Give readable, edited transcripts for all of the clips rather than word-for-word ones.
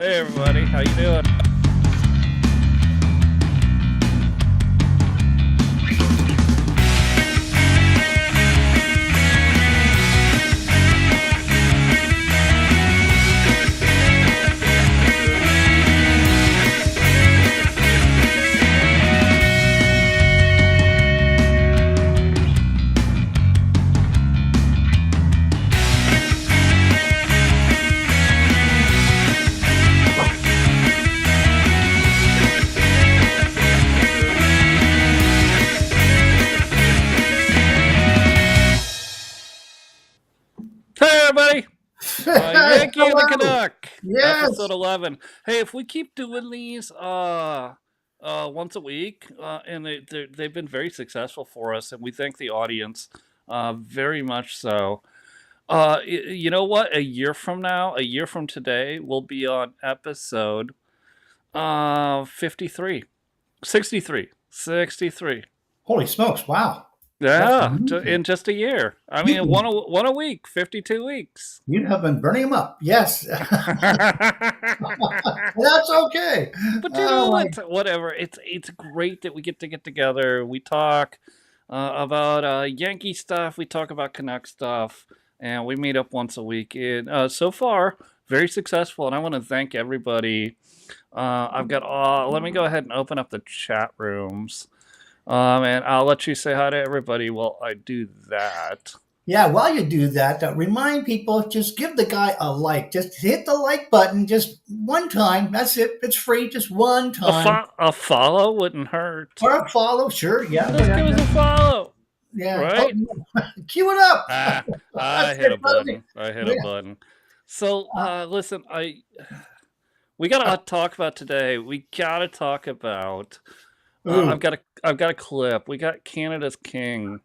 Hey everybody, how you doing? Hey everybody, Yankee and The Hello. Canuck, episode Yes. 11. Hey, if we keep doing these once a week, and they've been very successful for us, and we thank the audience very much so. You know what? A year from today, we'll be on episode 53, 63, 63. Holy smokes. Wow. That's Yeah, amazing. in just a year. I mean, You, one a week, 52 weeks. you have been burning them up. Yes. That's okay. But you know Oh, my. what? Whatever. It's great that we get together. We talk about Yankee stuff. We talk about Canuck stuff, and we meet up once a week. And so far, very successful. And I want to thank everybody. I've got. Let me go ahead and open up the chat rooms, and I'll let you say hi to everybody while I do that. Yeah, while you do that, remind people just give the guy a like. Just hit the like button just one time. That's it. It's free, just one time. A follow wouldn't hurt. Or a follow, sure. Yeah, Just give us a follow, yeah. Oh, right? cue it up. Ah, I That's hit it, a buddy. button. I hit a Yeah. button. So, Uh, listen, we got a lot to talk about today. We gotta talk about. ooh. I've got a clip. We got Canada's King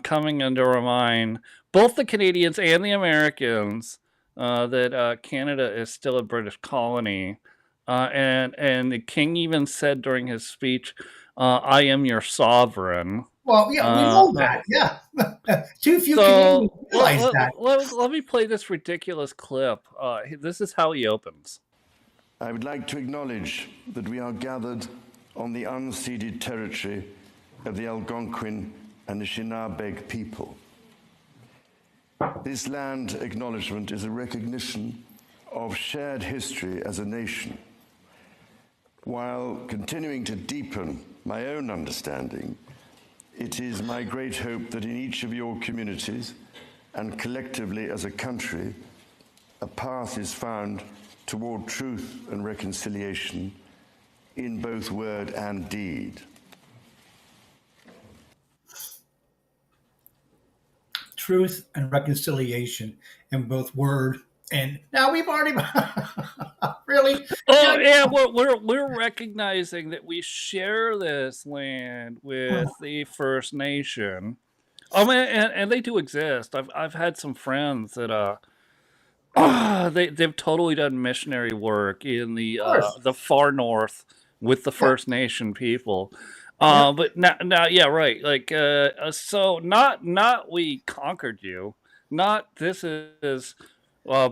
coming into our mind. Both the Canadians and the Americans that Canada is still a British colony, and the King even said during his speech, "I am your sovereign." Well, yeah, we Uh, know uh, that. Yeah. Too few Canadians so realize that. let me play this ridiculous clip. This is how he opens. I would like to acknowledge that we are gathered on the unceded territory of the Algonquin and Anishinaabe people. This land acknowledgement is a recognition of shared history as a nation, while continuing to deepen my own understanding. It is my great hope that in each of your communities and collectively as a country, a path is found toward truth and reconciliation in both word and deed. Truth and reconciliation in both word and now we've already really. Yeah, Oh yeah, we're recognizing that we share this land with the First Nation. Oh man, and they do exist. I've had some friends that they've totally done missionary work in of course. the far north with the Yeah, First Nation people. yeah. But now, yeah, right. Like, so not we conquered you. Not this is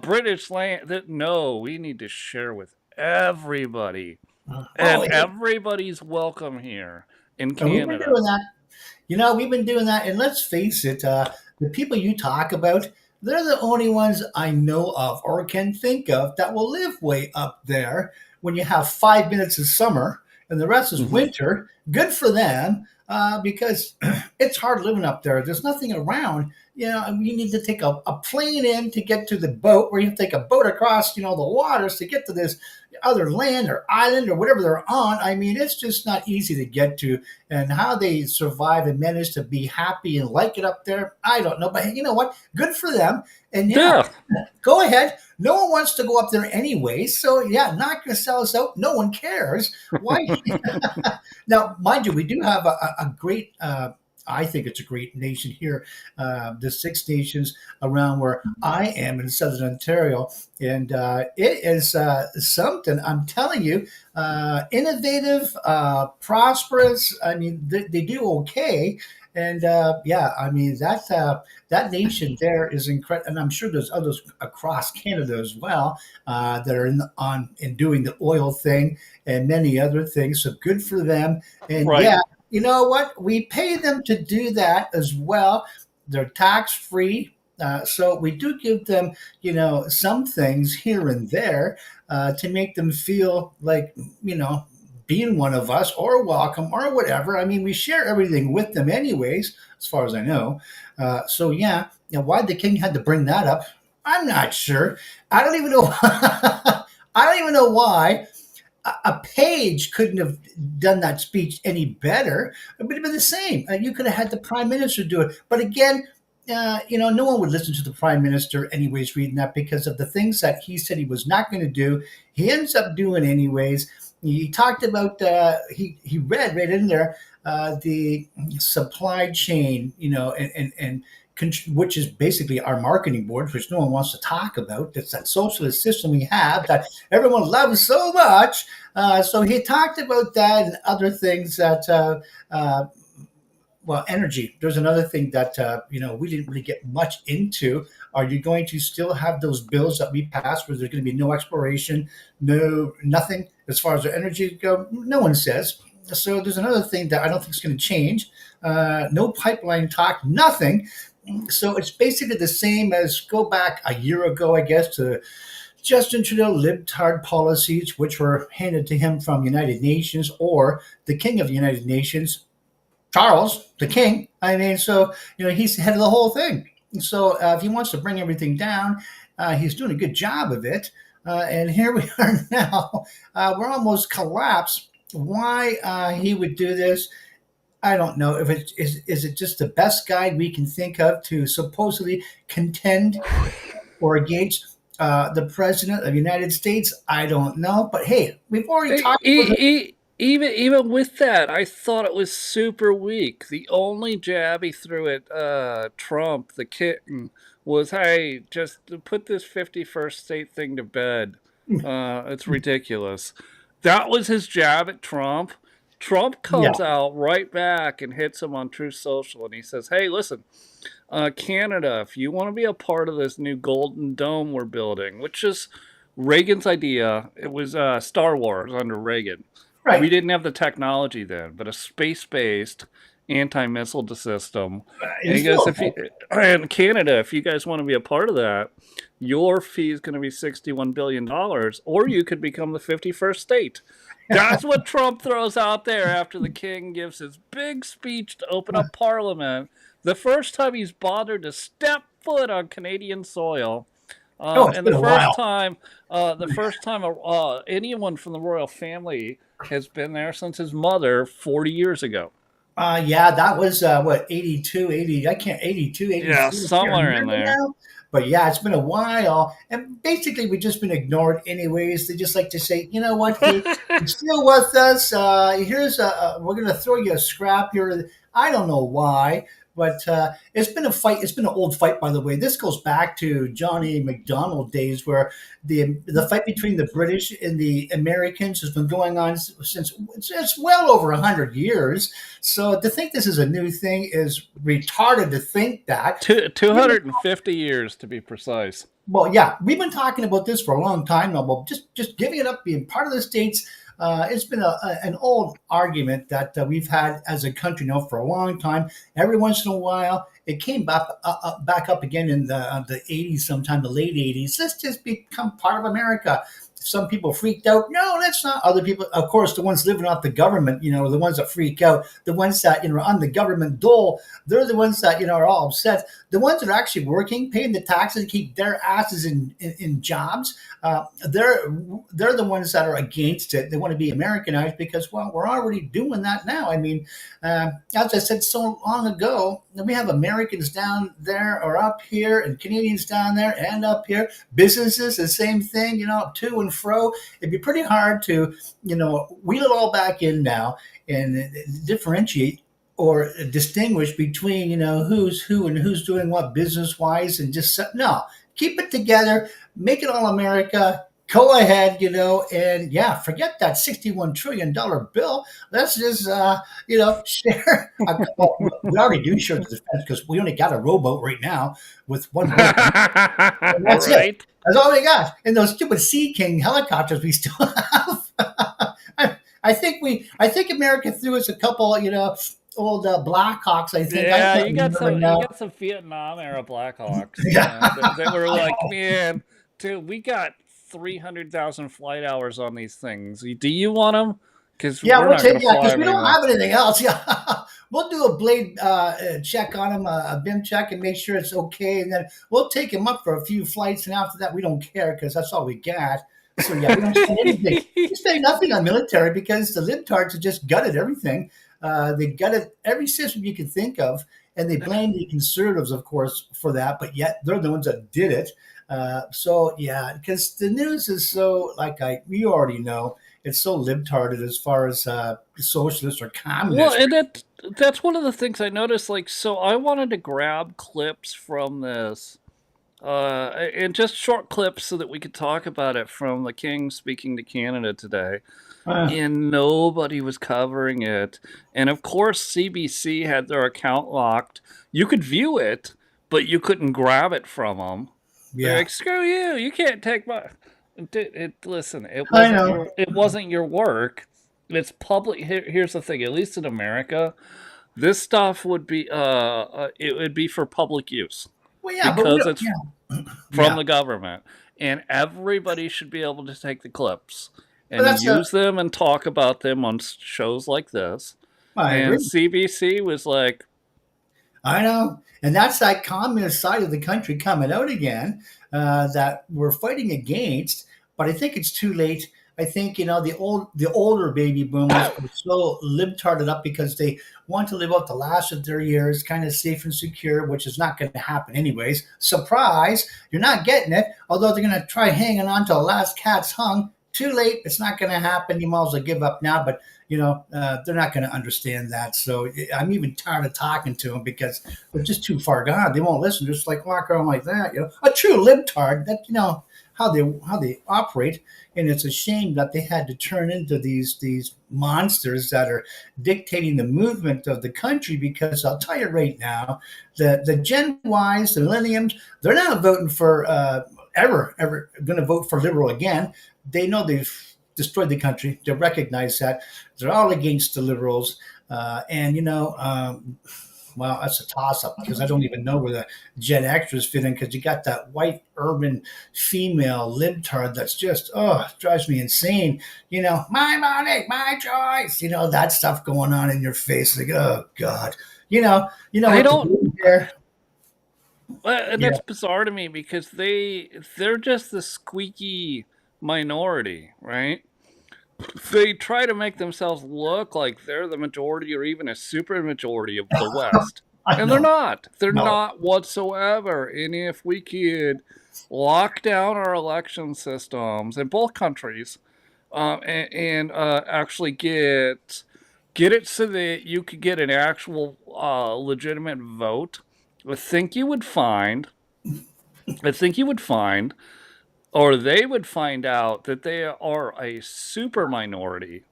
British land. That no, we need to share with everybody, Oh, and everybody's welcome here in and we've been Canada. doing that. We've been doing that, and let's face it, the people you talk about, they're the only ones I know of or can think of that will live way up there when you have 5 minutes of summer and the rest is Hmm. winter. Good for them because it's hard living up there. There's nothing around. And you need to take a plane in to get to the boat, or you have to take a boat across, the waters to get to this other land or island or whatever they're on. I mean, it's just not easy to get to, and how they survive and manage to be happy and like it up there, I don't know. But you know what? Good for them. And yeah, Yeah, go ahead. No one wants to go up there anyway. So yeah, knock yourselves out. No one cares. Why? Now, mind you, we do have a great. I think it's a great nation here, the Six Nations around where I am in Southern Ontario, and it is something. I'm telling you, innovative, prosperous. I mean, they do okay, And yeah, I mean that nation there is incredible, and I'm sure there's others across Canada as well that are in doing the oil thing and many other things. So good for them. And Right. yeah, you know what? We pay them to do that as well. They're tax free. So we do give them, some things here and there to make them feel like, you know, being one of us or welcome or whatever. I mean, we share everything with them anyways, as far as I know. So yeah, why the king had to bring that up, I'm not sure. I don't even know. I don't even know why a page couldn't have done that speech any better. It would have been the same. You could have had the prime minister do it. But again, no one would listen to the prime minister anyways reading that because of the things that he said he was not going to do. He ends up doing anyways. He talked about he read right in there the supply chain, and which is basically our marketing board, which no one wants to talk about. It's that socialist system we have that everyone loves so much. So he talked about that and other things that, well, energy. There's another thing that, we didn't really get much into. Are you going to still have those bills that we passed where there's going to be no expiration, no nothing as far as the energy go? No one says. So there's another thing that I don't think is going to change. No pipeline talk, nothing. So it's basically the same as go back a year ago, I guess, to Justin Trudeau libtard policies, which were handed to him from United Nations or the King of the United Nations, Charles, the King. I mean, so he's the head of the whole thing. So if he wants to bring everything down, he's doing a good job of it. And here we are now. We're almost collapsed. Why he would do this? I don't know if is it just the best guide we can think of to supposedly contend or against the president of the United States. I don't know, but hey, we've already talked about it. Even with that, I thought it was super weak. The only jab he threw at Trump, the kitten, was, "Hey, just put this 51st state thing to bed. It's ridiculous." That was his jab at Trump. Trump Yeah, comes out right back and hits him on Truth Social, and he says, "Hey, listen, Canada, if you want to be a part of this new Golden Dome we're building," which is Reagan's idea. It was Star Wars under Reagan. We right. didn't have the technology then, but a space-based anti-missile system. And In he goes, if you Philip, and Canada, if you guys want to be a part of that, your fee is going to be $61 billion, or you could become the 51st state. That's what Trump throws out there after the king gives his big speech to open up Parliament. The first time he's bothered to step foot on Canadian soil, oh, it's and been a while. the first time anyone from the royal family has been there since his mother 40 years ago. Yeah, that was what 82, 80. I can't 82, Yeah, 83. I can't somewhere in remember there. now. But yeah, it's been a while, and basically we've just been ignored anyways. They just like to say, you know what, hey, you're still with us. Here's we're gonna throw you a scrap here. I don't know why, but it's been a fight. It's been an old fight, by the way. This goes back to Johnny McDonald days, where the fight between the British and the Americans has been going on since it's well over 100 years. So to think this is a new thing is retarded. To think that. 250 years to be precise. Well, yeah, we've been talking about this for a long time now. But just giving it up, being part of the states, it's been an old argument that we've had as a country now for a long time. Every once in a while, it came back up again in the 80s, sometime the late 80s. Let's just become part of America. Some people freaked out. No, that's not. Other people, of course, the ones living off the government, the ones that freak out, the ones that are on the government dole, they're the ones that are all upset. The ones that are actually working, paying the taxes to keep their asses in jobs, they're the ones that are against it. They want to be Americanized because, well, we're already doing that now. I mean, as I said so long ago, we have Americans down there or up here, and Canadians down there and up here. Businesses, the same thing, to and fro. It'd be pretty hard to, wheel it all back in now and differentiate or distinguish between who's who and who's doing what business wise, and just no, keep it together, make it all America. go ahead, and yeah, forget that $61 trillion bill. Let's just, share. Well, we already do share the defense because we only got a rowboat right now with one boat, and that's it. Right? That's all we got. And those stupid Sea King helicopters we still have. I think America threw us a couple, old Blackhawks. I think I Yeah, can't remember you now. got some Vietnam era Blackhawks. Yeah, They were I like, know. man, dude, we got 300,000 flight hours on these things. Do you want them? Because Yeah, we're we'll not take gonna yeah, fly because them we don't anymore. have anything else. Yeah, we'll do a blade check on him, a BIM check, and make sure it's okay, and then we'll take him up for a few flights, and after that, we don't care because that's all we got. So yeah, we don't spend anything. We spend nothing on military because the libtards have just gutted everything. They gutted every system you could think of, and they blame the conservatives, of course, for that. But yet they're the ones that did it. So yeah, because the news is so we already know it's so libtarded as far as socialist or Well, communist. and that's one of the things I noticed. Like, so I wanted to grab clips from this, and just short clips so that we could talk about it from the King speaking to Canada today. Uh, And nobody was covering it. And of course, CBC had their account locked. You could view it, but you couldn't grab it from them. They're yeah, like, "Screw you! You can't take my." Listen, I know. it wasn't your work. It's public. Here's the thing. At least in America, this stuff would be it would be for public use Well, yeah, but we because don't. it's Yeah, from yeah, the government, and everybody should be able to take the clips but and that's a. use them and talk about them on shows like this. I And agree. CBC was like, I know. And that's that communist side of the country coming out again that we're fighting against. But I think it's too late. I think the older baby boomers are so libtarded up because they want to live out the last of their years, kind of safe and secure, which is not going to happen anyways. Surprise! You're not getting it. Although they're going to try hanging on to the last cat's hung. Too late. It's not going to happen. You might as well give up now. But they're not going to understand that. So I'm even tired of talking to them because they're just too far gone. They won't listen. Just like walk around like that. A true libtard. That how they operate. And it's a shame that they had to turn into these monsters that are dictating the movement of the country. Because I'll tell you right now, the Gen Ys, the Millenniums, they're not voting for ever going to vote for liberal again. They know they've destroyed the country. They recognize that. They're all against the liberals. Well, that's a toss up because I don't even know where the Gen Xers fit in because you got that white urban female libtard that's just, drives me insane. My money, my choice, that stuff going on in your face. Like, oh, God. I What to don't. do here. And Yeah. that's bizarre to me because they're just the squeaky minority, right? They try to make themselves look like they're the majority or even a super majority of the West. I And they're know. not. They're No. not whatsoever. And if we could lock down our election systems in both countries, and actually get it so that you could get an actual legitimate vote, I think you would find. I think you would find, or they would find out that they are a super minority.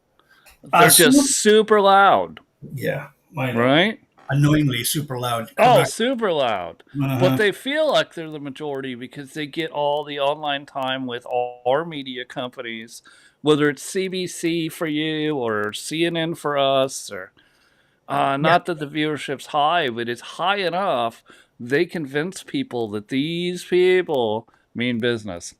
They're just Soon, super loud, yeah, I know. right? Annoyingly super loud. Oh, Correct. super loud. But Uh-huh. they feel like they're the majority because they get all the online time with all our media companies, whether it's CBC for you or CNN for us, or Yeah. not that the viewership's high, but it's high enough they convince people that these people mean business.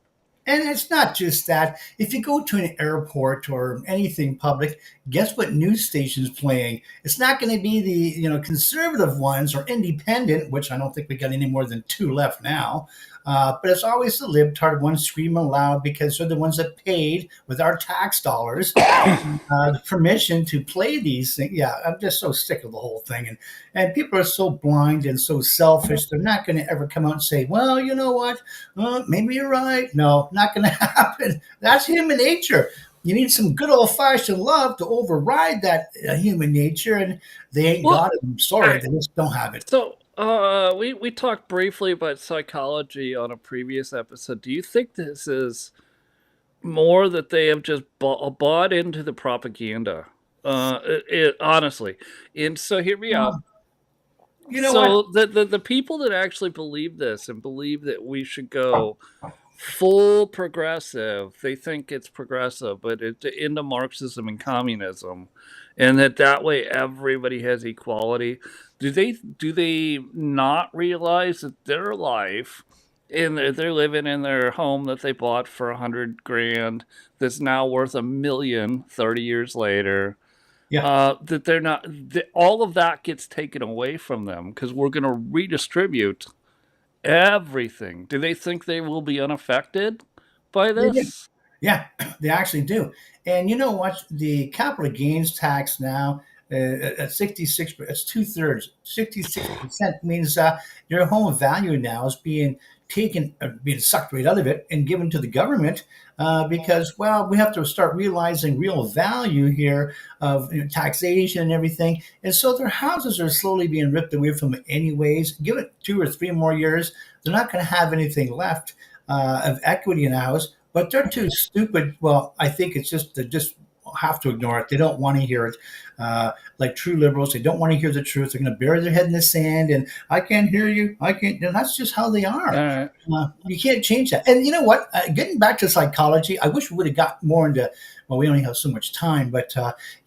And it's not just that. If you go to an airport or anything public, guess what news station's playing? It's not going to be the conservative ones or independent, which I don't think we got any more than two left now. But it's always the libtard ones screaming loud because they're the ones that paid with our tax dollars the permission to play these things. Yeah, I'm just so sick of the whole thing, and people are so blind and so selfish. They're not going to ever come out and say, "Well, you know what? Maybe you're right." No, not going to happen. That's human nature. You need some good old fashioned love to override that human nature, and they ain't Well, got it. I'm sorry, I, they just don't have it. so we talked briefly about psychology on a previous episode. Do you think this is more that they have just bought into the propaganda. Honestly, and so hear me out. Well, you know what? So the people that actually believe this and believe that we should go full progressive, they think it's progressive, but it's into Marxism and communism, and that way everybody has equality. Do they not realize that their life, and they're living in their home that they bought for 100 grand, that's now worth 1 million 30 years later? Yeah, That they're not, that all of that gets taken away from them because we're going to redistribute everything. Do they think they will be unaffected by they do. this? Yeah, they actually do. And you know what? The capital gains tax now at 66, it's two-thirds. 66% means your home value now is being taken, being sucked right out of it and given to the government because, well, we have to start realizing real value here of taxation and everything. And so their houses are slowly being ripped away from it anyways. Give it 2 or 3 more years, they're not going to have anything left of equity in a house, but they're too stupid. Well, I think it's just they just have to ignore it. They don't want to hear it. Like true liberals, they don't want to hear the truth. They're going to bury their head in the sand, and I can't hear you. I can't. And that's just how they All are. right. You can't change that. And you know what? Getting back to psychology, I wish we would have got more into. Well, we only have so much time, but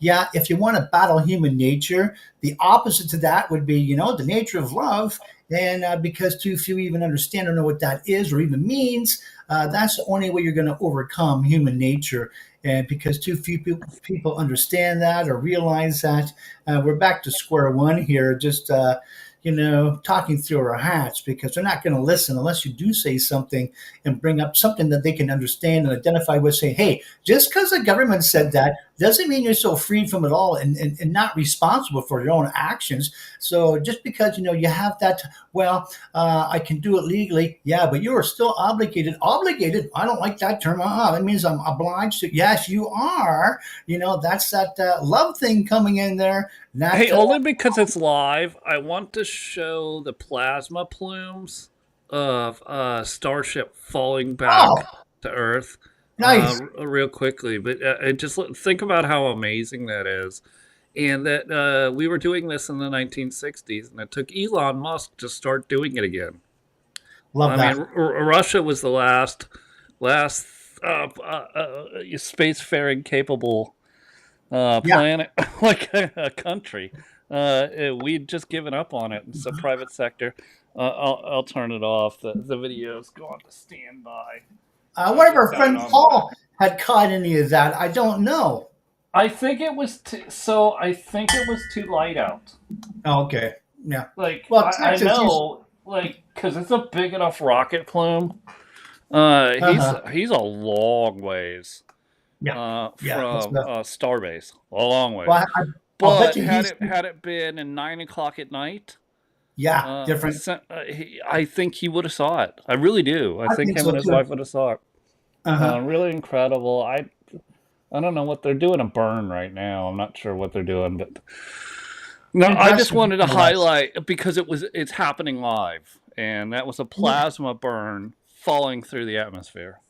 yeah, if you want to battle human nature, the opposite to that would be, the nature of love. And because too few even understand or know what that is or even means, that's the only way you're going to overcome human nature. And because too few people understand that or realize that, we're back to square one here, just talking through our hats because they're not going to listen unless you do say something and bring up something that they can understand and identify with. Say, hey, just because the government said that doesn't mean you're so free from it all and not responsible for your own actions. So just because you have that, well, I can do it legally, yeah, but you are still obligated. Obligated? I don't like that term. That means I'm obliged to. Yes, you are. That's that love thing coming in there. Hey, Not only because it's live, I want to show the plasma plumes of Starship falling oh, back to Earth nice. real quickly. But just think about how amazing that is. And that we were doing this in the 1960s, and it took Elon Musk to start doing it again. Love I mean, that. Russia was the last spacefaring capable Yeah. planet, like a country. We'd just given up on it. It's a private sector. I'll turn it off. The video's going to standby. One of Get our down friend on my. Paul had caught any of that. I don't know. I think it was so. I think it was too light out. Oh, okay. Yeah. Like Well, I Texas used. know, like because it's a big enough rocket plume. Uh He's huh. he's a long ways Yeah. Yeah. That's from enough. Starbase, a long ways. Well, I'll bet But you had he's. it been at 9 o'clock at night, Yeah. Different. I think he would have saw it. I really do. I I think think him so and his too. wife would have saw it. Uh huh. Really incredible. I don't know what they're doing a burn right now. I'm not sure what they're doing, but no, I just Interesting. wanted to Nonetheless. highlight because it's happening live, and that was a Yeah. plasma burn falling through the atmosphere.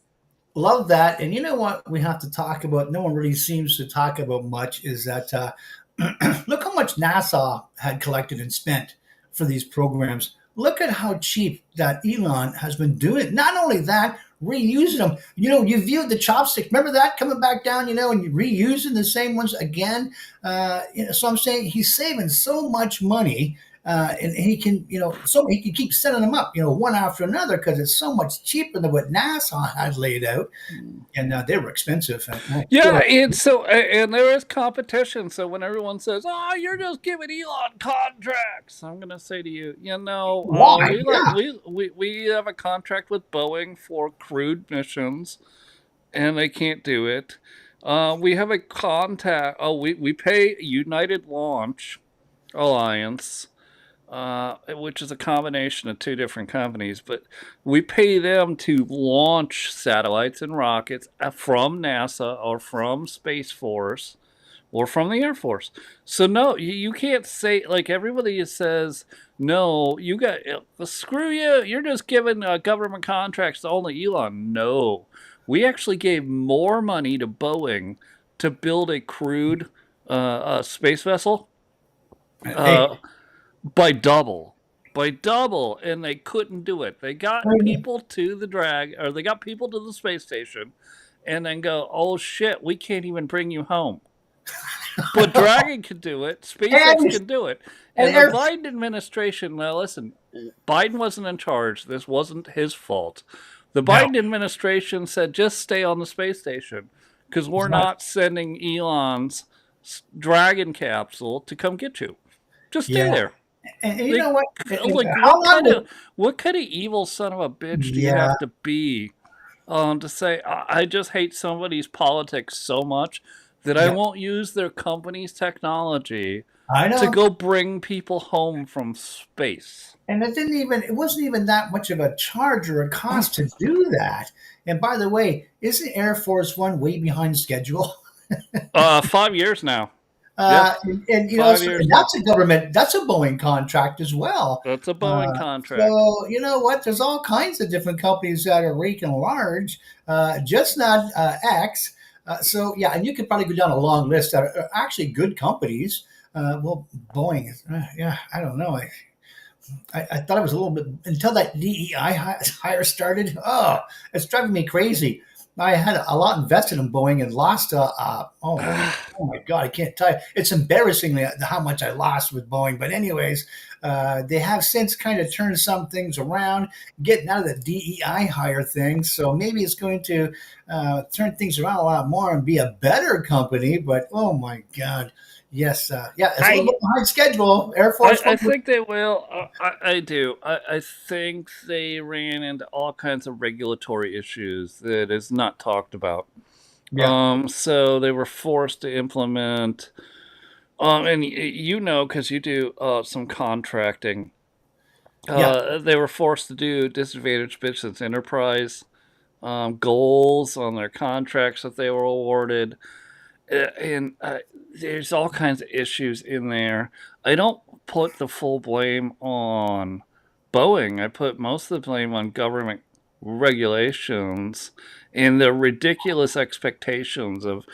Love that. And you know what we have to talk about? No one really seems to talk about much. Is that look how much NASA had collected and spent for these programs. Look at how cheap that Elon has been doing it. Not only that, reusing them. You viewed the chopstick. Remember that coming back down, and you reusing the same ones again. So I'm saying he's saving so much money. And he can, so he can keep setting them up, one after another because it's so much cheaper than what NASA had laid out, and they were expensive. Yeah, and so and there is competition. So when everyone says, "Oh, you're just giving Elon contracts," I'm gonna say to you, Why? we let Yeah, we have a contract with Boeing for crewed missions, and they can't do it. We have a contact. Oh, we pay United Launch Alliance, which is a combination of two different companies, but we pay them to launch satellites and rockets from NASA or from Space Force or from the Air Force. So no, you can't say like everybody says. No, you got screw you. You're just giving government contracts to only Elon. No, We actually gave more money to Boeing to build a crewed space vessel Hey, uh, by double. By double, and they couldn't do it. They I got mean, people to the drag, or they got people to the space station, and then go, "Oh shit, we can't even bring you home." But Dragon can do it. SpaceX and can do it. and And the Air, Biden administration, now listen, Biden wasn't in charge. This wasn't his fault. The no, Biden administration said just stay on the space station because it's we're not. not sending Elon's Dragon capsule to come get you. Just stay Yeah, there. and you Like, know what? like How long would? what kind of evil son of a bitch do you Yeah, have to be to say I just hate somebody's politics so much that I yeah, won't use their company's technology I to know. go bring people home from space. And it wasn't even that much of a charge or a cost to do that. And by the way, isn't Air Force One way behind schedule? 5 years now. Yeah, And you know, 5 years and now. that's a Boeing contract as well. That's a Boeing contract. So you know what? There's all kinds of different companies that are raking large, just not X. So yeah, and you could probably go down a long list that are actually good companies. Well, Boeing is, yeah, I don't know. I thought it was a little bit until that DEI hire started. Oh, it's driving me crazy. I had a lot invested in Boeing and lost. Oh my God, I can't tell you. It's embarrassing how much I lost with Boeing. But anyways, they have since kind of turned some things around, getting out of the DEI hire thing. So maybe it's going to turn things around a lot more and be a better company. But oh my God. Yes, yeah, it's a little I bit behind schedule. Air Force I One. think they will. I do. I think they ran into all kinds of regulatory issues that is not talked about. Yeah, So they were forced to implement. And you know, because you do some contracting, yeah, they were forced to do disadvantaged business enterprise goals on their contracts that they were awarded. And there's all kinds of issues in there. I don't put the full blame on Boeing. I put most of the blame on government regulations and the ridiculous expectations of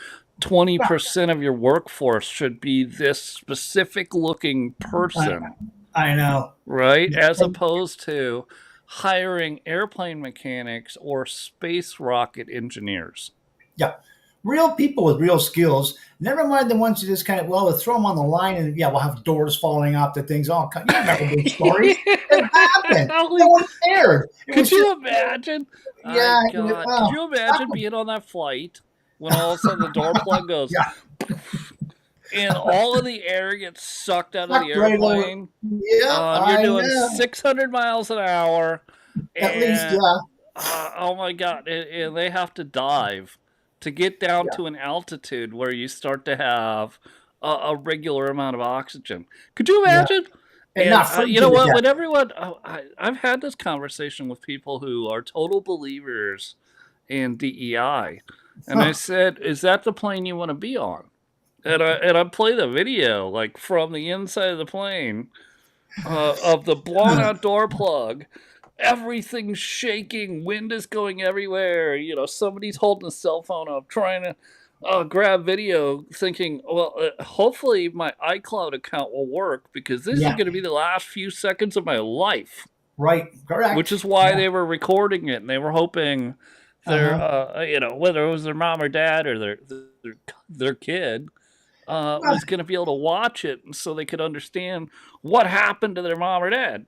20% of your workforce should be this specific looking I, person, I know. right? As opposed to hiring airplane mechanics or space rocket engineers. Yeah, real people with real skills. Never mind the ones you just kind of we'll throw them on the line and yeah, we'll have doors falling off the things. You remember those stories? It happened. No one cared. It Could was just you imagine? yeah, My God, could you imagine being on that flight when all of a sudden the door plug goes yeah, and all of the air gets sucked out of the sucked right over. airplane? Yep, You're I doing know. 600 miles an hour, At least and yeah, oh my God, and they have to dive to get down yeah, to an altitude where you start to have a regular amount of oxygen. Could you yeah, imagine? and And not you freezing know to what? death. When everyone, I've had this conversation with people who are total believers in DEI, and I Huh. said, "Is that the plane you want to be on?" And I play the video like from the inside of the plane of the blown out door plug. Everything's shaking, wind is going everywhere. You know, somebody's holding a cell phone up trying to grab video, thinking, well, hopefully my iCloud account will work because this is Yeah, going to be the last few seconds of my life. right, Which correct. is why Yeah, they were recording it, and they were hoping uh their, huh. whether it was their mom or dad or their kid, was going to be able to watch it, so they could understand what happened to their mom or dad.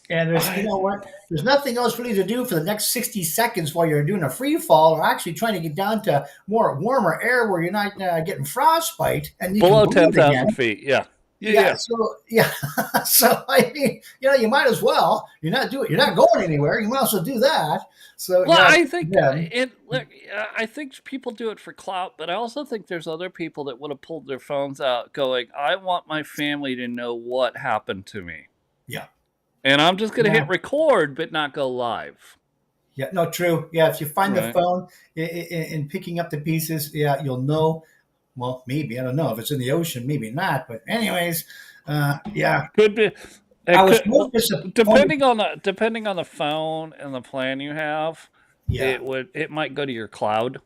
And there's, you I, know what? There's nothing else really to do for the next 60 seconds while you're doing a free fall or actually trying to get down to more warmer air where you're not getting frostbite and you can Below breathe 10,000 again. feet, yeah. Yeah, Yeah. yeah. So, yeah. So, I mean, you know, you might as well. You're not going anywhere. You might as well do that. So, Well, yeah. I think Yeah. look. I think people do it for clout, but I also think there's other people that would have pulled their phones out, going, "I want my family to know what happened to me, Yeah. and I'm just going to Yeah. hit record, but not go live." Yeah. No, true. Yeah. If you find the Right? phone in picking up the pieces, yeah, you'll know. Well, maybe. I don't know. If it's in the ocean, maybe not. But, anyways, yeah. Could be. I It was could, most disappointed. depending on the phone and the plan you have. Yeah, it might go to your cloud.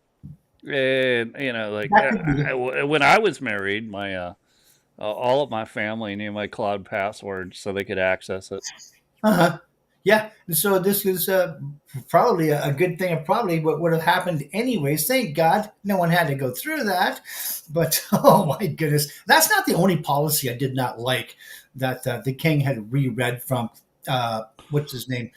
And like that could be. when I was married, my all of my family knew my cloud password so they could access it. Uh-huh. Yeah. And so this is probably a good thing, and probably what would have happened anyways. Thank God no one had to go through that. But oh my goodness, that's not the only policy I did not like that the king had reread from what's his name,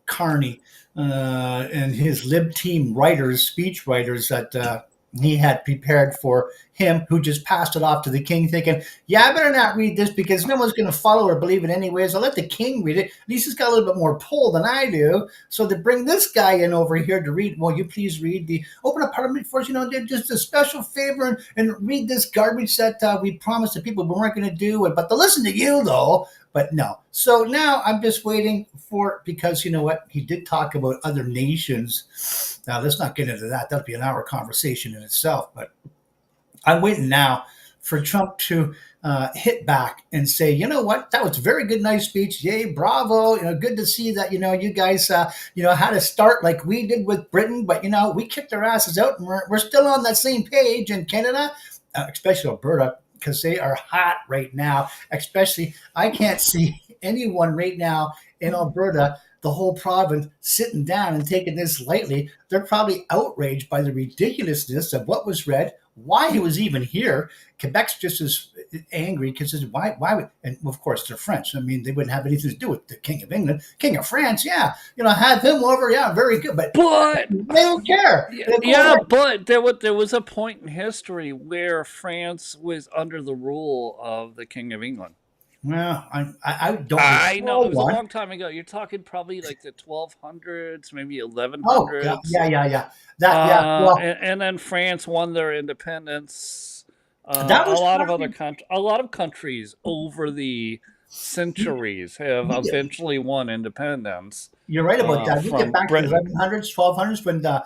Carney, and his lib team writers, speech writers that he had prepared for him, who just passed it off to the king, thinking, "Yeah, I better not read this because no one's going to follow or believe it anyways. I'll let the king read it. At least he's got a little bit more pull than I do." So to bring this guy in over here to read, will you please read the open up Parliament for us? Just a special favor and read this garbage that we promised the people we weren't going to do, but to listen to you though. But no. So now I'm just waiting for, because you know what? He did talk about other nations. Now, let's not get into that. That'll be an hour conversation in itself. But I'm waiting now for Trump to hit back and say, you know what? That was a very good, nice speech. Yay, bravo. Good to see that, you guys, had to start like we did with Britain. But, we kicked our asses out and we're still on that same page in Canada, especially Alberta, because they are hot right now. Especially, I can't see anyone right now in Alberta, the whole province, sitting down and taking this lightly. They're probably outraged by the ridiculousness of what was read, why he was even here. Quebec's just as angry because why would, and of course they're French. I mean, they wouldn't have anything to do with the King of England, King of France. Yeah, have him over. Yeah, very good, but But they don't care. They go yeah, ahead. but there was a point in history where France was under the rule of the King of England. Well, I don't I know it recall was a one. long time ago. You're talking probably like the 1200s, maybe Oh, yeah, 1100s. yeah, yeah, yeah. That, yeah. Well, And then France won their independence. that was probably, A lot of countries over the centuries have you, eventually won independence you're right about that. You get from back to the Britain. 1100s, 1200s, when Yeah.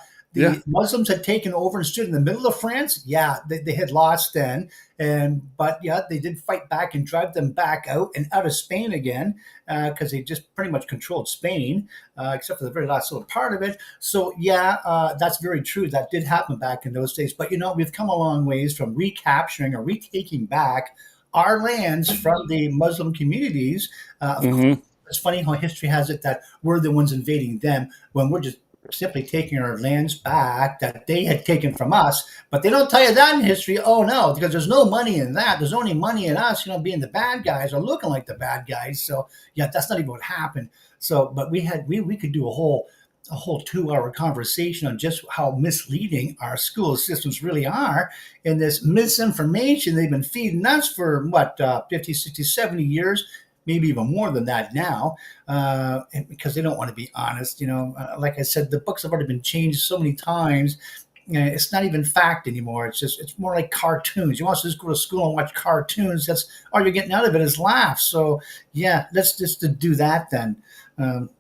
the Muslims had taken over and stood in the middle of France. Yeah, they had lost then, but yeah, they did fight back and drive them back out and out of Spain again, because they just pretty much controlled Spain, except for the very last little part of it. So yeah, that's very true. That did happen back in those days. But we've come a long ways from recapturing or retaking back our lands from the Muslim communities. Of course, Hmm. it's funny how history has it that we're the ones invading them when we're just simply taking our lands back that they had taken from us. But they don't tell you that in history. Oh no, because there's no money in that. There's only money in us, being the bad guys or looking like the bad guys. So yeah, that's not even what happened. So, but we could do a whole 2 hour conversation on just how misleading our school systems really are, and this misinformation they've been feeding us for what, 50, 60, 70 years, maybe even more than that now, and because they don't want to be honest. Like I said, the books have already been changed so many times. It's not even fact anymore. It's more like cartoons. You want us to just go to school and watch cartoons. That's all you're getting out of it is laughs. So yeah, let's just do that then. Um,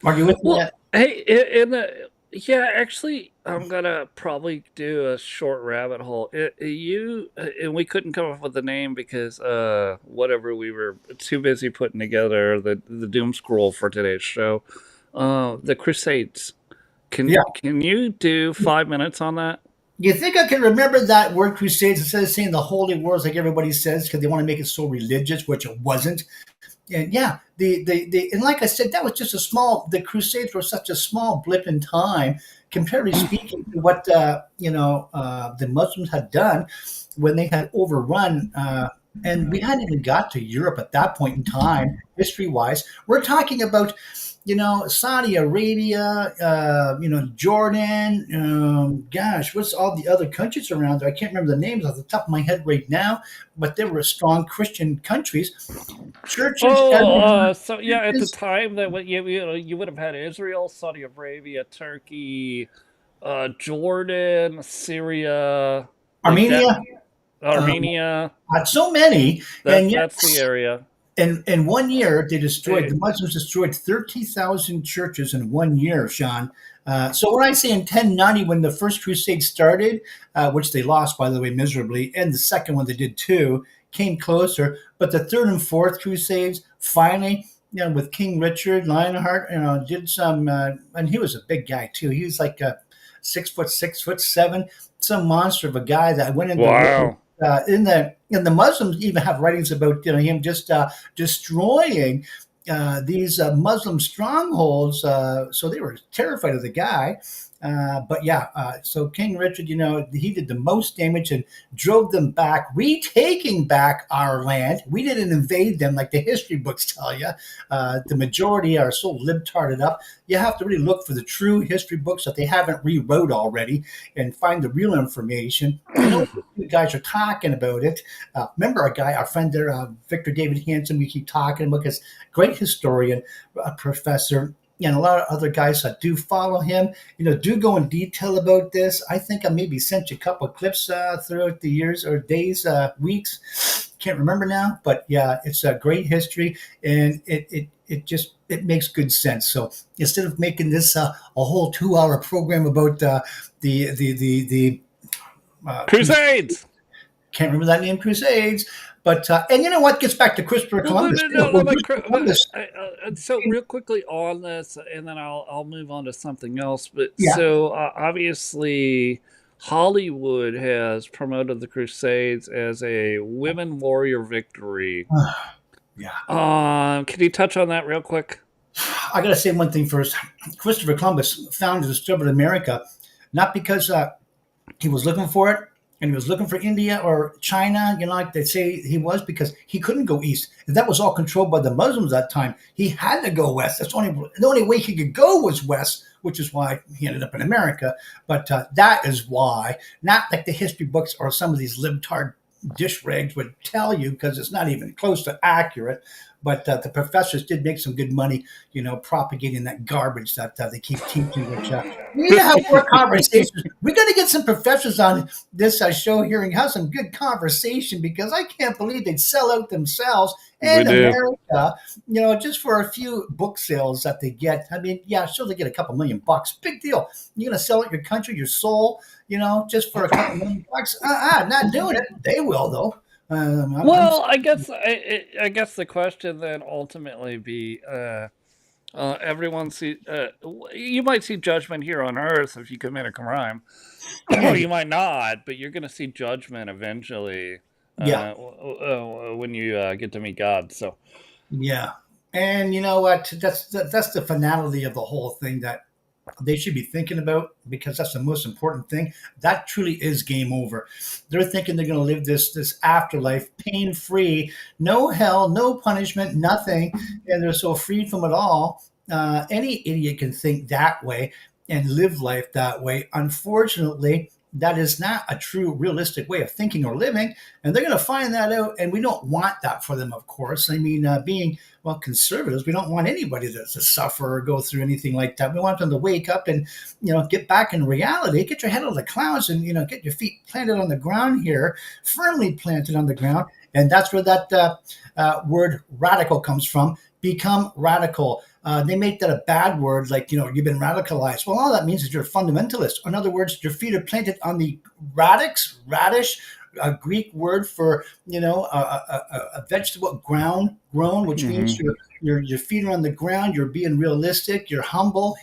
are you with me? Well, hey, in the yeah, actually, I'm gonna probably do a short rabbit hole. And we couldn't come up with a name because whatever, we were too busy putting together the doom scroll for today's show. The Crusades. Yeah. Can you do 5 minutes on that? You think I can remember that word crusades instead of saying the holy wars like everybody says because they want to make it so religious, which it wasn't. And yeah, and like I said, that was just the Crusades were such a small blip in time, comparatively speaking, to what the Muslims had done when they had overrun. And we hadn't even got to Europe at that point in time, history wise. We're talking about Saudi Arabia, Jordan. Gosh, what's all the other countries around there? I can't remember the names off the top of my head right now, but they were strong Christian countries. Churches Oh, everywhere. so yeah, at the time that you would have had Israel, Saudi Arabia, Turkey, Jordan, Syria, like that, Armenia, um, Armenia. had so many, and yet That's the area. in one year the Eh, Muslims destroyed 30,000 churches in one year, Sean. So when I say in 1090, when the first crusade started, which they lost, by the way, miserably, and the second one they did too, came closer, but the third and fourth crusades finally, with King Richard Lionheart, did some, and he was a big guy too. He was like 6 foot, 6 foot 7, some monster of a guy that went into war. Wow. In the Muslims even have writings about him just destroying these Muslim strongholds. So they were terrified of the guy. But yeah, so King Richard, he did the most damage and drove them back, retaking back our land. We didn't invade them like the history books tell you. The majority are so libtarded up. You have to really look for the true history books that they haven't rewrote already and find the real information. I know you guys are talking about it. Remember our friend there, Victor David Hanson, we keep talking about, because great historian, professor, and a lot of other guys that do follow him, do go in detail about this. I think I maybe sent you a couple of clips throughout the years or days, weeks. Can't remember now, but yeah, it's a great history, and it makes good sense. So instead of making this a whole 2 hour program about the Crusades. can't remember that name, Crusades. But and you know what gets back to Christopher Well, no, Columbus. no, no, no, but, Columbus, so real quickly on this, and then I'll move on to something else. But yeah, so obviously, Hollywood has promoted the Crusades as a women warrior victory. yeah. Can you touch on that real quick? I got to say one thing first. Christopher Columbus found and discovered America not because he was looking for it and he was looking for India or China, like they say he was, because he couldn't go east. And that was all controlled by the Muslims at that time. He had to go west. The only way he could go was west, which is why he ended up in America. But that is why, not like the history books or some of these libtard dish rags would tell you, because it's not even close to accurate. But the professors did make some good money, propagating that garbage that they keep teaching. Which we need to have more conversations. We got to get some professors on this show here and have some good conversation, because I can't believe they'd sell out themselves We and do. America, just for a few book sales that they get. I mean, yeah, sure, they get a couple $1,000,000. Big deal. You're going to sell out your country, your soul, just for a couple $1,000,000? Not doing it. They will, though. Well, I guess the question then ultimately be everyone see you might see judgment here on earth if you commit a crime. oh, You might not, but you're going to see judgment eventually yeah. when you get to meet God. So Yeah. And you know what? That's the finality of the whole thing that they should be thinking about, because that's the most important thing. That truly is game over. They're thinking they're going to live this afterlife pain free, no hell, no punishment, nothing, and they're so free from it all. Any idiot can think that way and live life that way. Unfortunately, that is not a true, realistic way of thinking or living, and they're going to find that out. And we don't want that for them, of course. I mean, being conservatives, we don't want anybody to suffer or go through anything like that. We want them to wake up and get back in reality, get your head out of the clouds, and get your feet planted on the ground here, firmly planted on the ground. And that's where that word radical comes from. Become radical. They make that a bad word, like, you've been radicalized. Well, all that means is you're a fundamentalist. In other words, your feet are planted on the radish, a Greek word for, a vegetable grown, which means mhm. your feet are on the ground. You're being realistic. You're humble,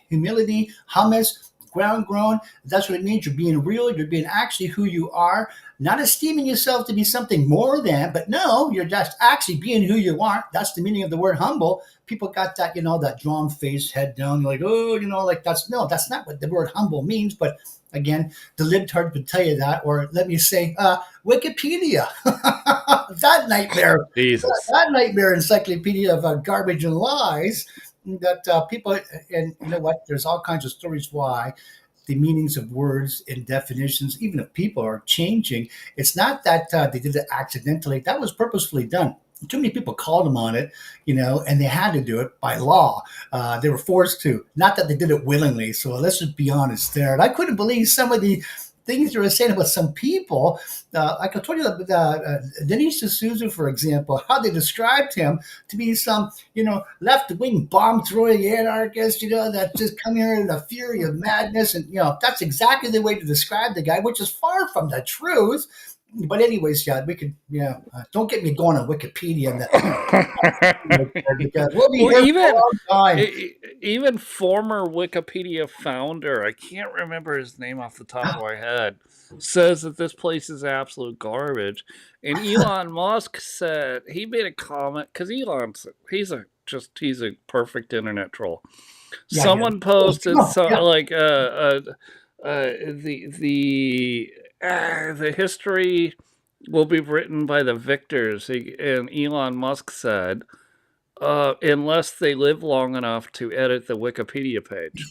humility, hummus, ground grown. That's what it means. You're being real. You're being actually who you are, not esteeming yourself to be something more than, but no, you're just actually being who you are. That's the meaning of the word humble. People got that, that drawn face, head down, like, oh, like that's not what the word humble means. But again, the libtard would tell you that, or let me say, Wikipedia, that nightmare, Jesus. that nightmare encyclopedia of garbage and lies that people, and you know what? There's all kinds of stories why the meanings of words and definitions, even if people are changing. It's not that they did it accidentally. That was purposefully done. Too many people called them on it, and they had to do it by law. They were forced to, not that they did it willingly. So let's just be honest there. And I couldn't believe some of the things you were saying about some people. Like I told you, Denise D'Souza, for example, how they described him to be some, left-wing bomb-throwing anarchist, that just come here in a fury of madness. And, that's exactly the way to describe the guy, which is far from the truth. But anyways, yeah, we could. Yeah, don't get me going on Wikipedia and that because we'll be Well, here for a long time. even former Wikipedia founder, I can't remember his name off the top of my head, says that this place is absolute garbage. And Elon Musk said he made a comment because he's a perfect internet troll. Yeah, yeah. Someone posted some Yeah. like the history will be written by the victors. And Elon Musk said, unless they live long enough to edit the Wikipedia page.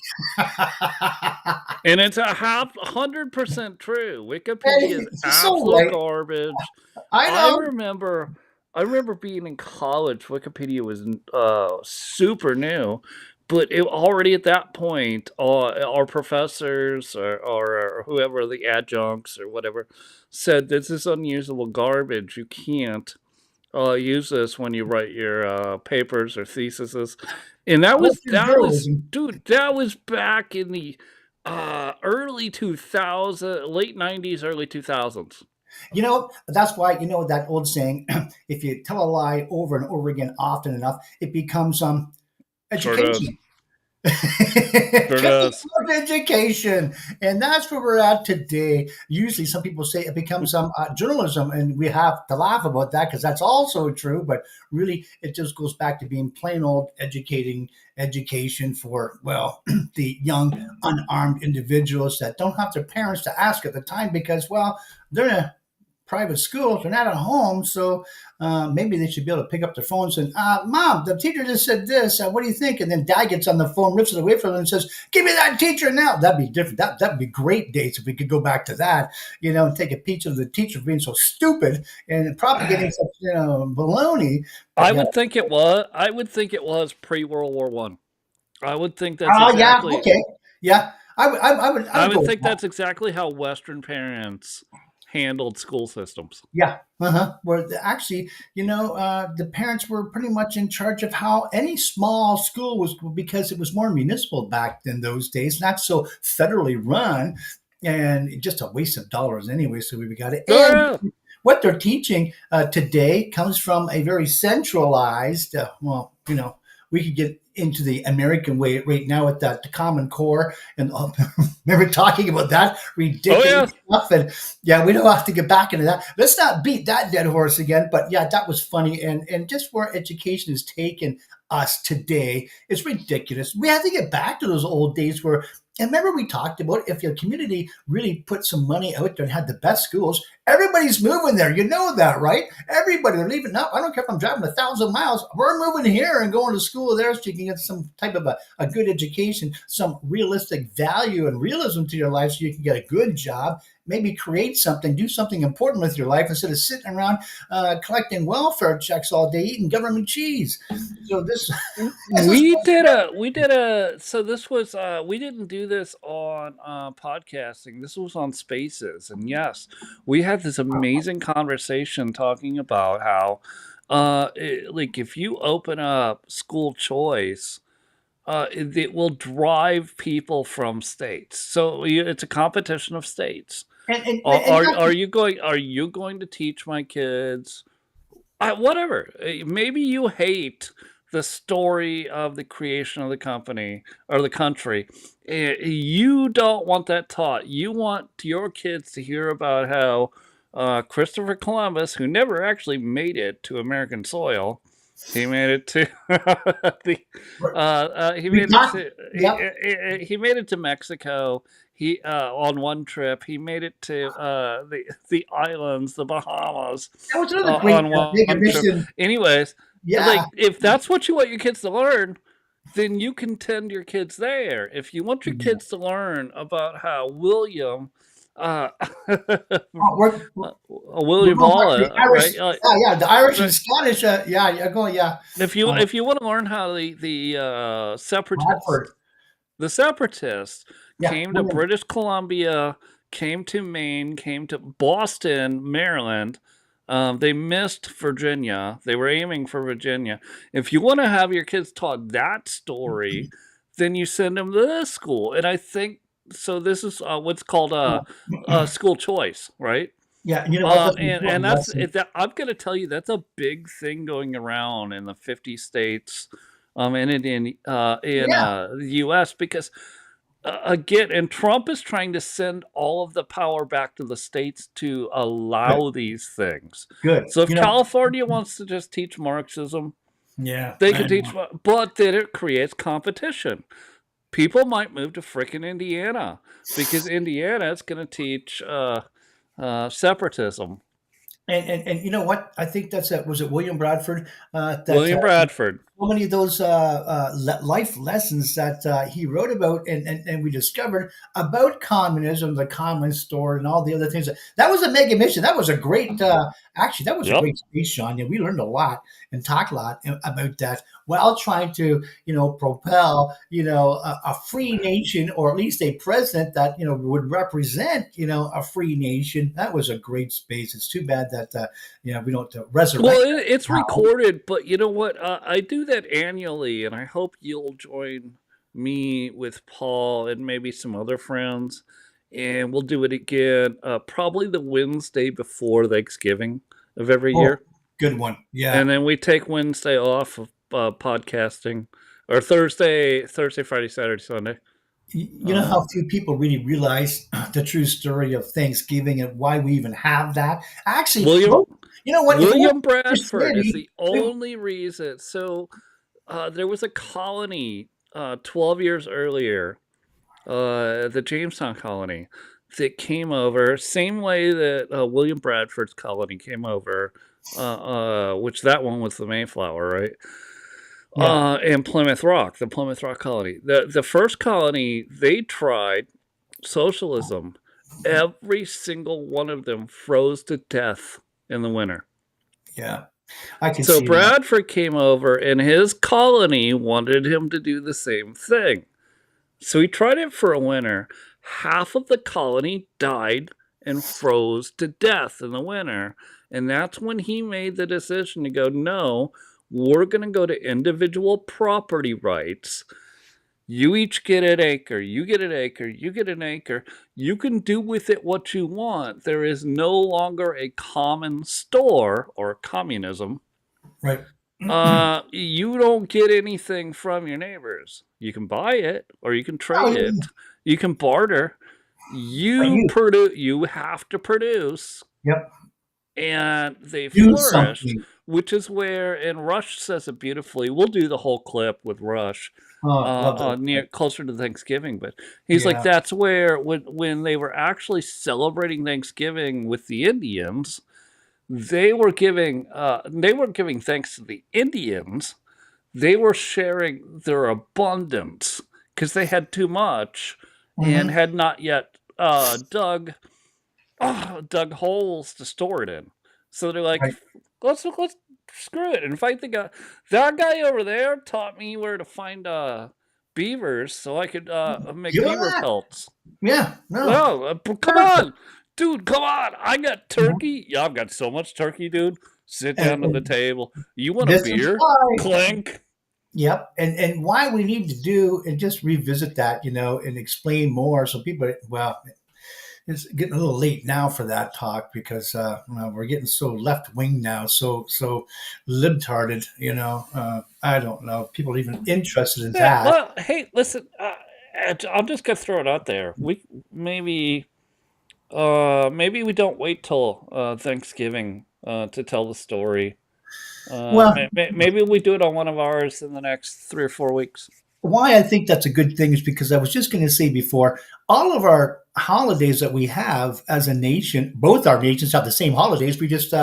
And it's 100% true. Wikipedia is It's so absolute right. garbage. I I know. remember, I remember being in college. Wikipedia was super new, but already at that point, our professors or whoever the adjuncts or whatever said this is unusable garbage. You can't use this when you write your papers or theses. And What's your that was journalism? dude, that was back in the early 2000s, late 90s, early 2000s. That's why that old saying: if you tell a lie over and over again, often enough, it becomes Sure does. education. Sure Just does. education, and that's where we're at today. Usually, some people say it becomes some journalism, and we have to laugh about that because that's also true. But really, it just goes back to being plain old education for the young, unarmed individuals that don't have their parents to ask at the time because they're in a private school, they're not at home, so maybe they should be able to pick up their phones and, Mom, the teacher just said this. What do you think? And then Dad gets on the phone, rips it away from them, and says, "Give me that teacher now." That'd be different. That'd be great dates if we could go back to that, and take a peach of the teacher being so stupid and propagating such, baloney. But I yeah, would think it was. I would think it was pre World War One. I would think that's yeah, exactly. okay, yeah, I I would go would with think that. that's exactly how Western parents handled school systems. Yeah. Where actually, the parents were pretty much in charge of how any small school was because it was more municipal back in those days, not so federally run, and just a waste of dollars anyway. So we got it. Oh And yeah. what they're teaching today comes from a very centralized. We could get into the American way right now with that the Common Core, and remember talking about that Oh ridiculous yeah. stuff. And yeah, we don't have to get back into that. Let's not beat that dead horse again. But yeah, that was funny, and just where education has taken us today, it's ridiculous. We have to get back to those old days where. And remember, we talked about if your community really put some money out there and had the best schools, everybody's moving there. You know that, right? Everybody, they're leaving. No, I don't care if I'm driving 1,000 miles. We're moving here and going to school there so you can get some type of a good education, some realistic value and realism to your life so you can get a good job, maybe create something, do something important with your life instead of sitting around collecting welfare checks all day, eating government cheese. So this is So this was we didn't do this on podcasting. This was on Spaces, and yes, we had this amazing conversation talking about how like if you open up school choice, it will drive people from states. So it's a competition of states. and that's Are you going to teach my kids whatever? Maybe you hate the story of the creation of the company or the country. You don't want that taught. You want your kids to hear about how Christopher Columbus, who never actually made it to American soil, he made it to he we made it talked. to Yep, he made it to Mexico. He on one trip he made it to the islands, the Bahamas, that was another great on big one trip. admission. Anyways, Yeah, like if that's what you want your kids to learn, then you can tend your kids there. If you want your yeah. kids to learn about how William uh, We're William going back to the Wallace, Irish. right? Yeah, the Irish and Right. Scottish. Yeah, yeah, go, yeah. Uh, If you want to learn how the Bradford. separatists Yeah, came to William. British Columbia, came to Maine, came to Boston, Maryland. They missed Virginia. They were aiming for Virginia. If you want to have your kids taught that story, then you send them to this school. And I think so. This is what's called Uh, school choice, right? Yeah, you know what? That's an And important that's lesson. it, that, I'm going to tell you that's a big thing going around in the 50 states, and in Yeah, the U.S. because again, and Trump is trying to send all of the power back to the states to good, allow these things. good. So if You know, California wants to just teach Marxism, yeah, they I can teach, know. but then it creates competition. People might move to frickin' Indiana because Indiana is going to teach separatism. And you know what? I think that's was it William Bradford that William Bradford. so many of those life lessons that he wrote about and we discovered about communism, the communist store, and all the other things. That was a mega mission. That was a great, actually, that was a Yep. great speech, Sean. Yeah, we learned a lot and talked a lot about that while trying to, propel, a free nation or at least a president that, would represent, a free nation. That was a great space. It's too bad that, we don't Well, resurrect that it's now. recorded, but you know what? I do that annually, and I hope you'll join me with Paul and maybe some other friends, and we'll do it again, probably the Wednesday before Thanksgiving of every Oh, year, good one. Yeah. and then we take Wednesday off of podcasting, or Thursday, Friday, Saturday, Sunday. You know Uh, how few people really realize the true story of Thanksgiving and why we even have that? Actually, William you know what? If it wasn't William for Bradford is Christianity, the only reason. So there was a colony 12 years earlier, the Jamestown colony, that came over, same way that William Bradford's colony came over, which that one was the Mayflower, right? yeah. And Plymouth Rock, the Plymouth Rock colony. The first colony, they tried socialism. Every single one of them froze to death in the winter. Yeah, I can So see that. Bradford came over, and his colony wanted him to do the same thing. So he tried it for a winter. Half of the colony died and froze to death in the winter. And that's when he made the decision to go, no, we're going to go to individual property rights. You each get an acre, you get an acre, you get an acre. You can do with it what you want. There is no longer a common store or communism. Right. You don't get anything from your neighbors. You can buy it or you can Oh, trade yeah, it. You can barter. but You produce. You have to produce, yep, and they do flourished, something. which is where. And Rush says it beautifully. We'll do the whole clip with Rush, Oh, love that. near closer to Thanksgiving. But he's like, Yeah. that's where when they were actually celebrating Thanksgiving with the Indians, they weren't giving thanks to the Indians. They were sharing their abundance because they had too much and Hmm. had not yet dug holes to store it in. So they're like, Right. let's screw it and fight the guy. That guy over there taught me where to find beavers so I could make Give them beaver that. pelts. Yeah. No. No, come Perfect. on, dude, come on. I got Mhm. turkey. Yeah, I've got so much turkey, dude. Sit down to the And table. You want a this is beer? why. Clink. Yep, and why we need to do and just revisit that, and explain more so people. Well, it's getting a little late now for that talk because well, we're getting so left wing now, so libtarded. I don't know. People are even interested in Yeah. that. Well, hey, listen. I'm just gonna throw it out there. We maybe maybe we don't wait till Thanksgiving to tell the story. Well, Maybe we do it on one of ours in the next 3 or 4 weeks. why I think that's a good thing is because I was just going to say before, all of our holidays that we have as a nation, both our nations have the same holidays. We just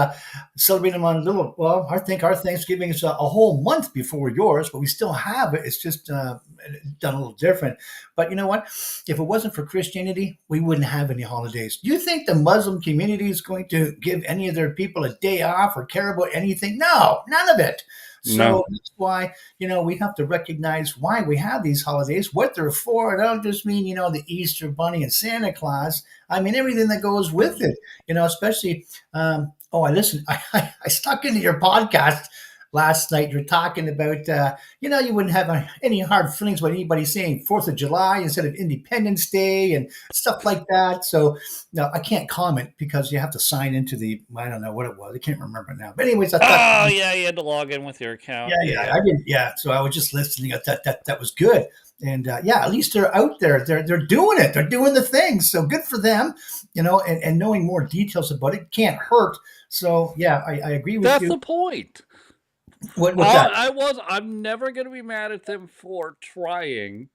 celebrate them on a little. Well, I think our Thanksgiving is a whole month before yours, but we still have it. It's just done a little different. But you know what? If it wasn't for Christianity, we wouldn't have any holidays. Do you think the Muslim community is going to give any of their people a day off or care about anything? No, none of it. So No. that's why we have to recognize why we have these holidays, what they're for. I don't just mean, the Easter Bunny and Santa Claus. I mean, everything that goes with it, especially, I listened, I stuck into your podcast last night. You're talking about, you wouldn't have any hard feelings about anybody saying 4th of July instead of Independence Day and stuff like that. So, no, I can't comment because you have to sign into I don't know what it was. I can't remember now. But anyways, I thought, Oh yeah, you had to log in with your account. I didn't, so I was just listening. I thought that was good. And at least they're out there. They're doing it. They're doing the things. So good for them, and knowing more details about it can't hurt. So yeah, I agree with That's you. the point. What's that? I'm never going to be mad at them for trying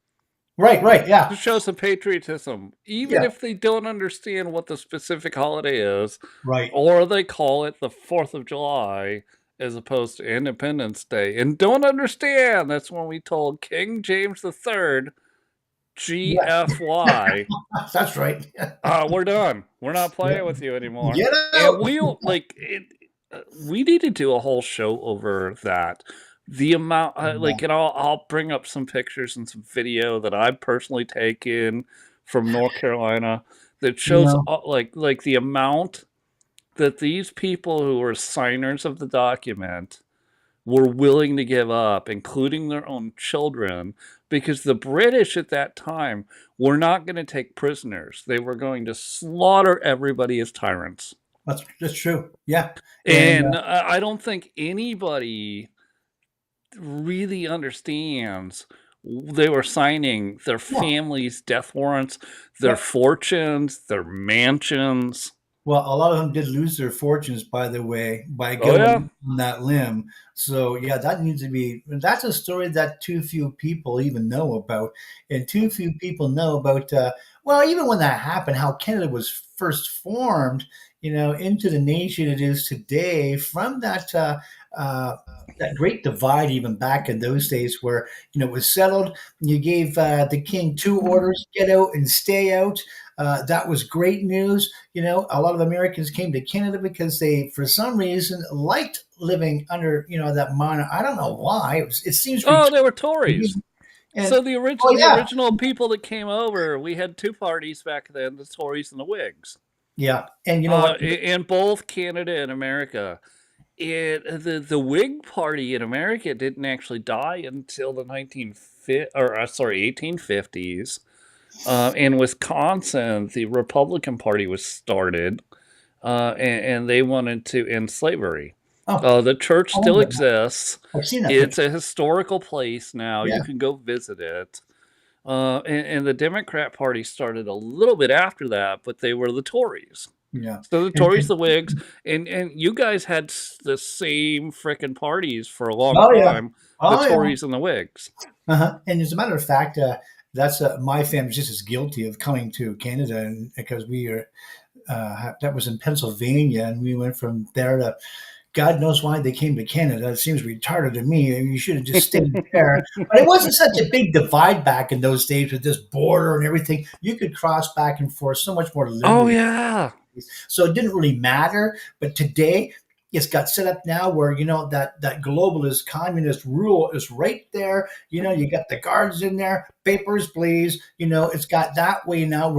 Right, to yeah, show some patriotism, even yeah, if they don't understand what the specific holiday is, right. or they call it the 4th of July as opposed to Independence Day, and don't understand that's when we told King James III, Yeah, GFY, that's right. we're done. We're not Yeah. playing with you anymore. Get And out. we'll like it. We need to do a whole show over that. The amount, Yeah, and I'll bring up some pictures and some video that I've personally taken from North Carolina that you shows know, like the amount that these people who were signers of the document were willing to give up, including their own children, because the British at that time were not going to take prisoners. They were going to slaughter everybody as tyrants. that's true. Yeah, and And I don't think anybody really understands they were signing their no, families' death warrants, their yep. fortunes, their mansions. Well, a lot of them did lose their fortunes, by the way, by Oh yeah. going on that limb. So, yeah, that needs to be. That's a story that too few people even know about, and too few people know about. Well, even when that happened, how Canada was first formed, into the nation it is today, from that great divide, even back in those days, where it was settled. You gave the king two orders: get out and stay out. That was great news. A lot of Americans came to Canada because they, for some reason, liked living under, that monarch. I don't know why. It seems Oh, they were Tories. and So oh the yeah, original people that came over, we had two parties back then: the Tories and the Whigs. yeah, and you know what? In both Canada and America, the Whig Party in America didn't actually die until the 1850s. In Wisconsin, the Republican Party was started, and they wanted to end slavery. Oh, The church oh, still exists. I've seen that It's picture. a historical place now. Yeah, You can go visit it. And the Democrat Party started a little bit after that, but they were the Tories. yeah, So the and, Tories, the Whigs, and you guys had the same frickin' parties for a long oh yeah, time, the oh yeah. Tories and the Whigs. And as a matter of fact, that's my family's just as guilty of coming to Canada, and because we are that was in Pennsylvania, and we went from there to God knows why they came to Canada. It seems retarded to me. I mean, you should have just stayed there. But it wasn't such a big divide back in those days with this border and everything. You could cross back and forth so much more Oh liberally. yeah. So it didn't really matter. But today, it's got set up now where that globalist communist rule is right there. You got the guards in there, papers please. It's got that way now.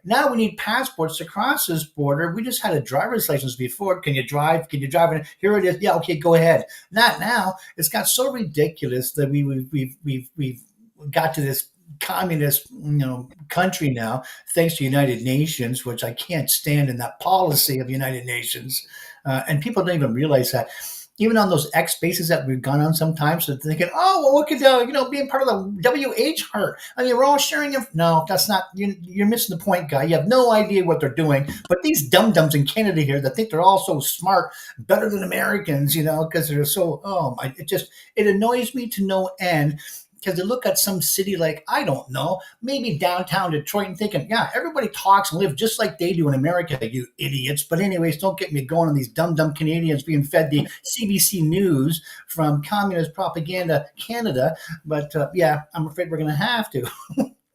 Now we need passports to cross this border. We just had a driver's license before. Can you drive? Can you drive? And here it is. Yeah, okay, go ahead. Not now. It's got so ridiculous that we've got to this communist country now, thanks to United Nations, which I can't stand in that policy of United Nations. And people don't even realize that. Even on those X bases that we've gone on sometimes, they're thinking, oh, well, what could being part of the WH hurt? I mean, we're all sharing. No, that's not. You're missing the point, guy. You have no idea what they're doing. But these dum dums in Canada here that think they're all so smart, better than Americans, because they're so. Oh my! It annoys me to no end because they look at some city like, I don't know, maybe downtown Detroit and thinking, yeah, everybody talks and lives just like they do in America, you idiots. But anyways, don't get me going on these dumb Canadians being fed the CBC News from Communist Propaganda Canada. But yeah, I'm afraid we're going to have to.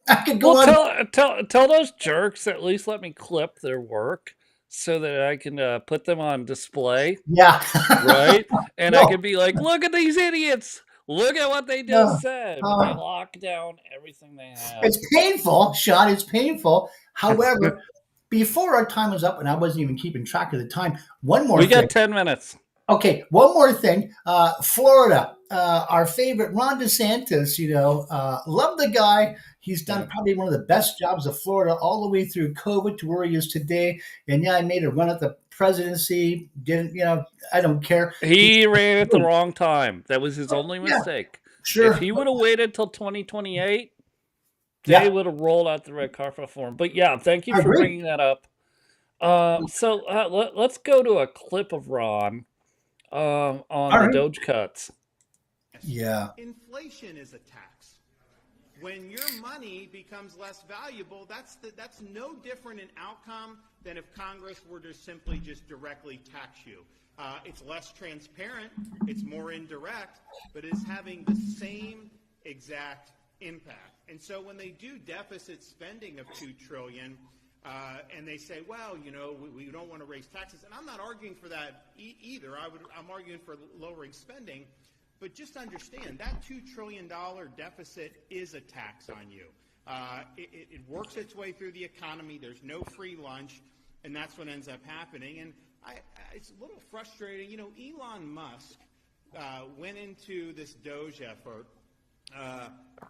I could Well, go on. tell those jerks at least let me clip their work so that I can put them on display, Yeah. right? And I No, can be like, look at these idiots. Look at what they no. just said when they Uh, lock down everything they have. it's painful, Sean. It's painful. However, before our time was up, and I wasn't even keeping track of the time, one more We thing. got 10 minutes. Okay, one more thing. Florida, our favorite Ron DeSantis, love the guy. He's done Yeah. probably one of the best jobs of Florida all the way through COVID to where he is today. And yeah, I made a run at the presidency. Didn't, I don't care. He's He ran at the wrong time. That was his only yeah, mistake. If sure. he would have waited till 2028, they Yeah, would have rolled out the red carpet for him. But yeah, thank you I for agree. bringing that up. Let's go to a clip of Ron on All the right. Doge cuts. Yeah. Inflation is a tax. When your money becomes less valuable, that's no different in outcome than if Congress were to simply just directly tax you. It's less transparent, it's more indirect, but it's having the same exact impact. And so when they do deficit spending of $2 trillion, and they say, well, we don't want to raise taxes, and I'm not arguing for that either. I'm arguing for lowering spending. But just understand, that $2 trillion deficit is a tax on you. It works its way through the economy. There's no free lunch, and that's what ends up happening. And it's a little frustrating. Elon Musk went into this Doge effort.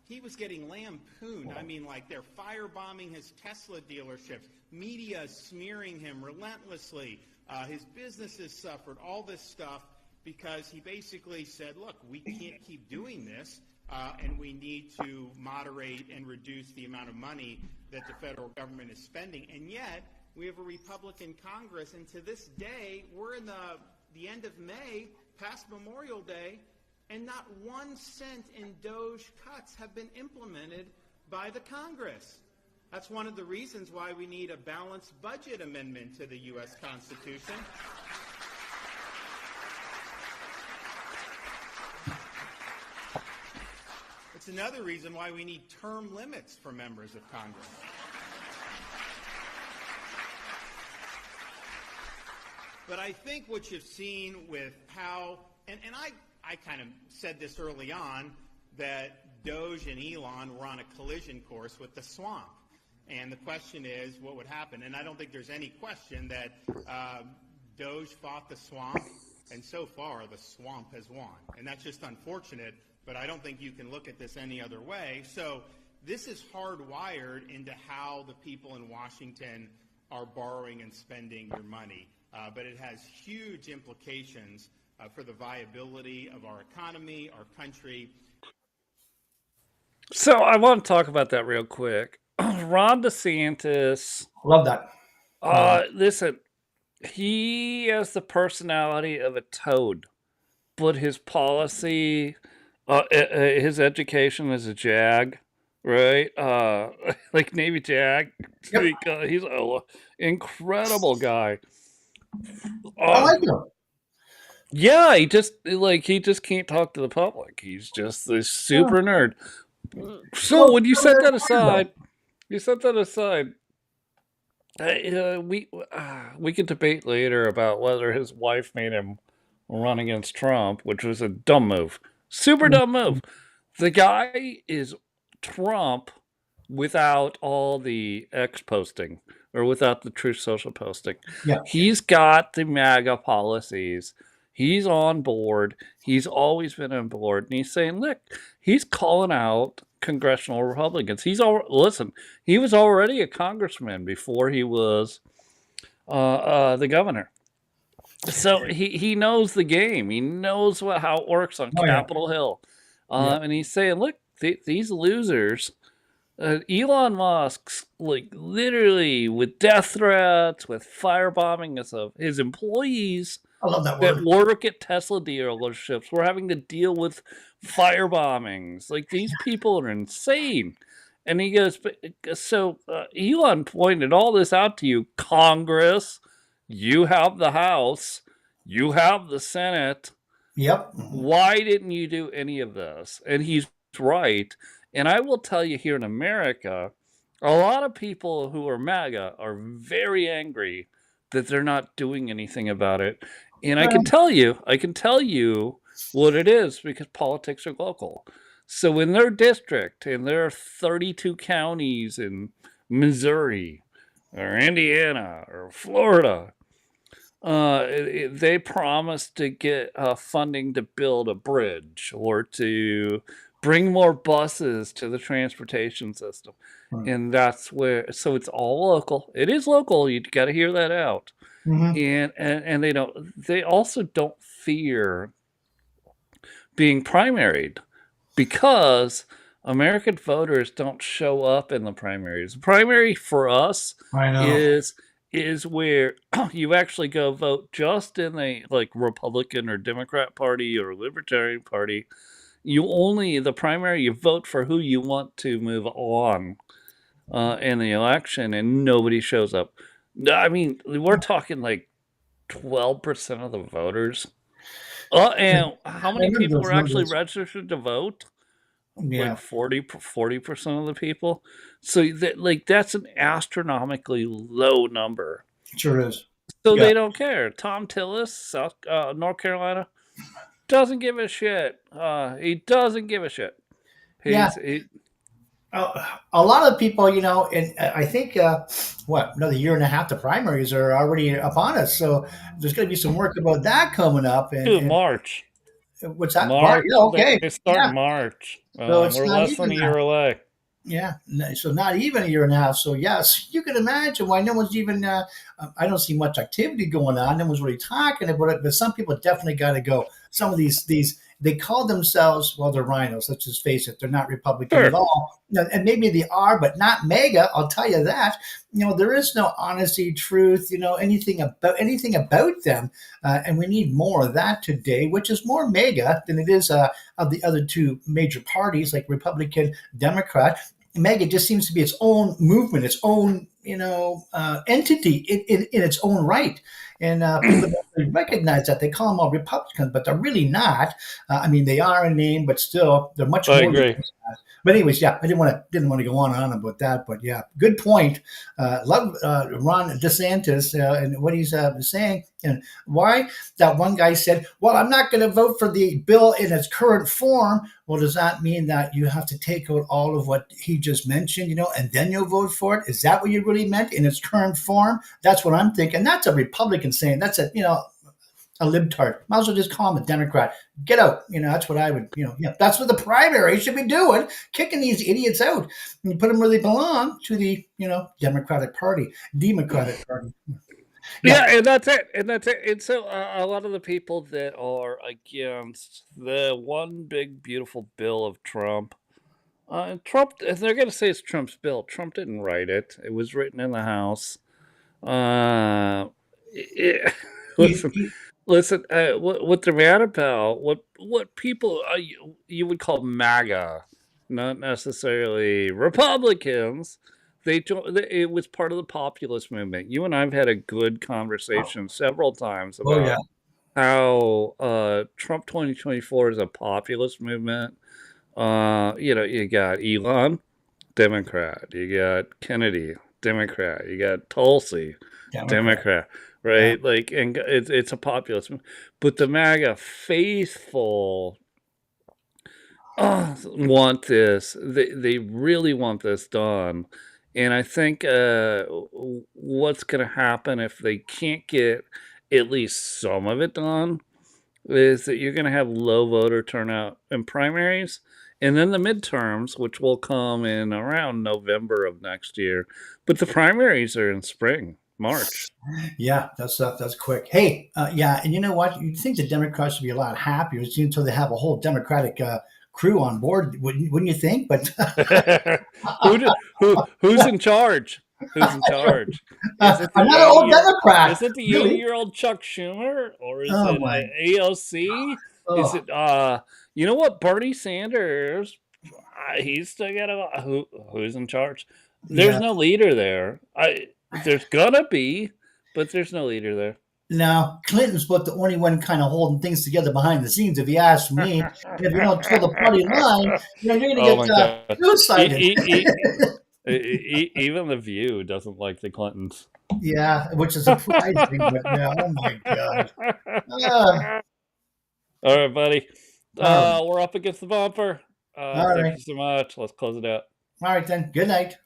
He was getting lampooned. I mean, like they're firebombing his Tesla dealerships. Media smearing him relentlessly. His businesses suffered, all this stuff, because he basically said, look, we can't keep doing this, and we need to moderate and reduce the amount of money that the federal government is spending. And yet, we have a Republican Congress, and to this day, we're in the end of May, past Memorial Day, and not 1 cent in Doge cuts have been implemented by the Congress. That's one of the reasons why we need a balanced budget amendment to the U.S. Constitution. It's another reason why we need term limits for members of Congress. But I think what you've seen with how, and I kind of said this early on, that Doge and Elon were on a collision course with the swamp. And the question is, what would happen? And I don't think there's any question that Doge fought the swamp, and so far the swamp has won. And that's just unfortunate, but I don't think you can look at this any other way. So this is hardwired into how the people in Washington are borrowing and spending your money. But it has huge implications for the viability of our economy, our country. So I want to talk about that real quick. Ron DeSantis, Love that. listen, he has the personality of a toad, but his policy, his education is a jag, right? Like Navy Jag. Yep. He's an incredible guy. I like him. Yeah, he just can't talk to the public. He's just this super nerd. So Well, when you set that aside, though. we could debate later about whether his wife made him run against Trump, which was a dumb move, super dumb move. The guy is Trump without all the X posting or without the Truth Social posting. Yeah. He's got the MAGA policies. He's on board. He's always been on board. And he's saying, look, he's calling out congressional Republicans. Listen, he was already a congressman before he was the governor. So he knows the game. He knows how it works on Oh, yeah. Capitol Hill. Yeah. And he's saying, look, these losers, Elon Musk's literally with death threats, with firebombing of his employees I love that that word. work at Tesla dealerships. We're having to deal with firebombings. Like, these people are insane. And he goes, Elon pointed all this out to you, Congress. You have the House. You have the Senate. Yep. Why didn't you do any of this? And he's right. And I will tell you, here in America, a lot of people who are MAGA are very angry that they're not doing anything about it. And I can tell you what it is, because politics are local. So in their district, and there are 32 counties in Missouri or Indiana or Florida, They promised to get funding to build a bridge or to bring more buses to the transportation system. And that's where, so it's all local. It is local. You got to hear that out. Mm-hmm. And they also don't fear being primaried because American voters don't show up in the primaries. The primary for us I know. is where you actually go vote just in the like Republican or Democrat Party or Libertarian Party. You only the primary you vote for who you want to move on in the election, and nobody shows up. I mean, we're talking like 12% of the voters. And how I many remember people those were actually numbers. registered to vote? Like Yeah, 40% of the people. So that's an astronomically low number. sure is. So Yeah, they don't care. Tom Tillis, North Carolina, doesn't give a shit. He doesn't give a shit. yeah. He A lot of people, and I think another year and a half, the primaries are already upon us. So there's going to be some work about that coming up. Dude, And March, what's that? March? March. Yeah, They, okay, they start in yeah. March. So it's We're not less than even a that. year away. Yeah, so not even a year and a half. So yes, you can imagine why no one's even. I don't see much activity going on. No one's really talking about it. But some people definitely got to go. Some of these they call themselves, well, they're rhinos. Let's just face it, they're not Republican at Sure. all. And maybe they are, but not MAGA. I'll tell you that. There is no honesty, truth. Anything about them, and we need more of that today, which is more MAGA than it is of the other two major parties like Republican, Democrat. MAGA just seems to be its own movement, its own entity in its own right, and people don't really recognize that. They call them all Republicans, but they're really not. I mean, they are in name, but still, they're much I more than agree. that. But anyways, yeah, I didn't want to go on and on about that, but yeah, good point. Love Ron DeSantis and what he's saying, and why that one guy said, "Well, I'm not going to vote for the bill in its current form." Well, does that mean that you have to take out all of what he just mentioned, and then you'll vote for it? Is that what you really meant in its current form? That's what I'm thinking. That's a Republican saying. That's a libtard. Might as well just call him a Democrat. Get out. That's what I would, yeah, that's what the primary should be doing, kicking these idiots out and put them where they belong to the, Democratic Party, Democratic Party. Yeah. Yeah, and that's it. And that's it. And so a lot of the people that are against the one big beautiful bill of Trump, Trump, they're going to say it's Trump's bill. Trump didn't write it. It was written in the House. Uh, it, You, listen, you, listen. What they're mad about, what people you would call MAGA, not necessarily Republicans. It was part of the populist movement. You and I've had a good conversation several times oh, yeah. about how Trump 2024 is a populist movement. You got Elon, Democrat. You got Kennedy, Democrat. You got Tulsi, Democrat. Democrat. Yeah. Right? Like, and it's a populist, but the MAGA faithful want this. They really want this done, and I think what's going to happen if they can't get at least some of it done is that you're going to have low voter turnout in primaries and then the midterms, which will come in around November of next year. But the primaries are in spring, March. Yeah, that's quick. Hey, yeah, and you know what? You'd think the Democrats should be a lot happier until they have a whole Democratic crew on board, wouldn't you think? But Who's in charge? Who's in charge? Is it the another old 80-year? Democrat, Is it the really? 80-year-old Chuck Schumer, or is Oh it my! AOC? Is Oh, it you know what, Bernie Sanders? He's still got who's in charge? There's yeah. no leader there. There's gonna be, but there's no leader there. Now Clinton's but the only one kind of holding things together behind the scenes, if you ask me. And if you don't toe the party line, you're going to Oh get my god! suicided. Even the View doesn't like the Clintons. Yeah, which is surprising, but yeah, oh my God. Uh, All right, buddy. all right. We're up against the bumper. All Thank right. you so much. Let's close it out. All right, then. Good night.